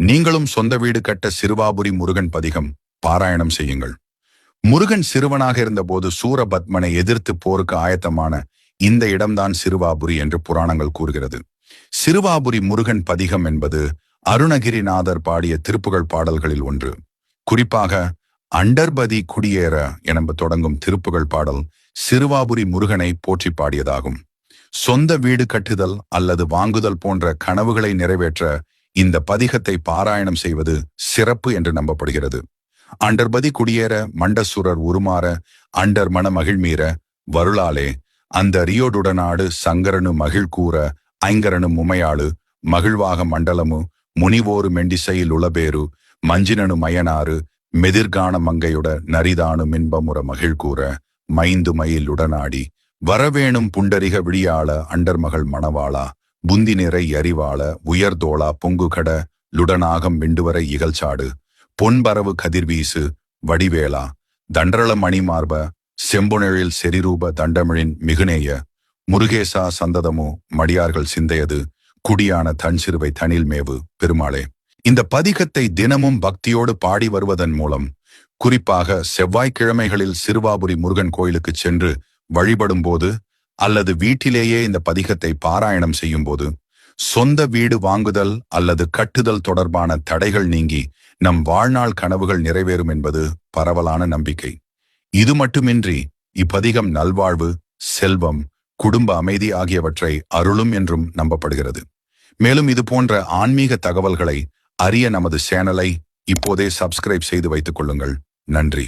நீங்களும் சொந்த வீடு கட்ட சிறுவாபுரி முருகன் பதிகம் பாராயணம் செய்யுங்கள். முருகன் சிறுவனாக இருந்தபோது சூரபத்மனை எதிர்த்து போருக்கு ஆயத்தமான இந்த இடம்தான் சிறுவாபுரி என்று புராணங்கள் கூறுகிறது. சிறுவாபுரி முருகன் பதிகம் என்பது அருணகிரிநாதர் பாடிய திருப்புகழ் பாடல்களில் ஒன்று. குறிப்பாக அண்டர்பதி குடியேற என தொடங்கும் திருப்புகழ் பாடல் சிறுவாபுரி முருகனை போற்றி பாடியதாகும். சொந்த வீடு கட்டுதல் அல்லது வாங்குதல் போன்ற கனவுகளை நிறைவேற்ற இந்த பதிகத்தை பாராயணம் செய்வது சிறப்பு என்று நம்பப்படுகிறது. அண்டர்பதி குடியேற மண்டசுரர் உருமாற அண்டர் மன மகிழ்மீற வருளாலே அந்த ரியோடுடனாடு சங்கரனு மகிழ் கூற ஐங்கரனு முமையாளு மகிழ்வாக மண்டலமு முனிவோரு மெண்டிசையில் உளபேரு மஞ்சினனு மயனாறு மெதிர்கான மங்கையுட நரிதானு மின்பமுற மகிழ் கூற மைந்து மயில் உடனாடி வரவேணும் புண்டரிக விழியாள அண்டர் மகள் மணவாளா புந்தி நிறை அறிவாள உயர்தோளா பொங்குகட லுடனாகம் விண்டுவரை இகழ்ச்சாடு பொன்பரவு கதிர்வீசு வடிவேளா தண்டரள மணிமார்ப செம்புணெழில் செரிரூப தண்டமிழின் மிகுநேய முருகேசா சந்ததமோ மடியார்கள் சிந்தையது குடியான தன் சிறுவை தனில் மேவு பெருமாளே. இந்த பதிகத்தை தினமும் பக்தியோடு பாடி வருவதன் மூலம், குறிப்பாக செவ்வாய்க்கிழமைகளில் சிறுவாபுரி முருகன் கோயிலுக்கு சென்று வழிபடும் போது அல்லது வீட்டிலேயே இந்த பதிகத்தை பாராயணம் செய்யும் போது சொந்த வீடு வாங்குதல் அல்லது கட்டுதல் தொடர்பான தடைகள் நீங்கி நம் வாழ்நாள் கனவுகள் நிறைவேறும் என்பது பரவலான நம்பிக்கை. இது மட்டுமின்றி இப்பதிகம் நல்வாழ்வு, செல்வம், குடும்ப அமைதி ஆகியவற்றை அருளும் என்றும் நம்பப்படுகிறது. மேலும் இது போன்ற ஆன்மீக தகவல்களை அறிய நமது சேனலை இப்போதே சப்ஸ்கிரைப் செய்து வைத்துக் கொள்ளுங்கள். நன்றி.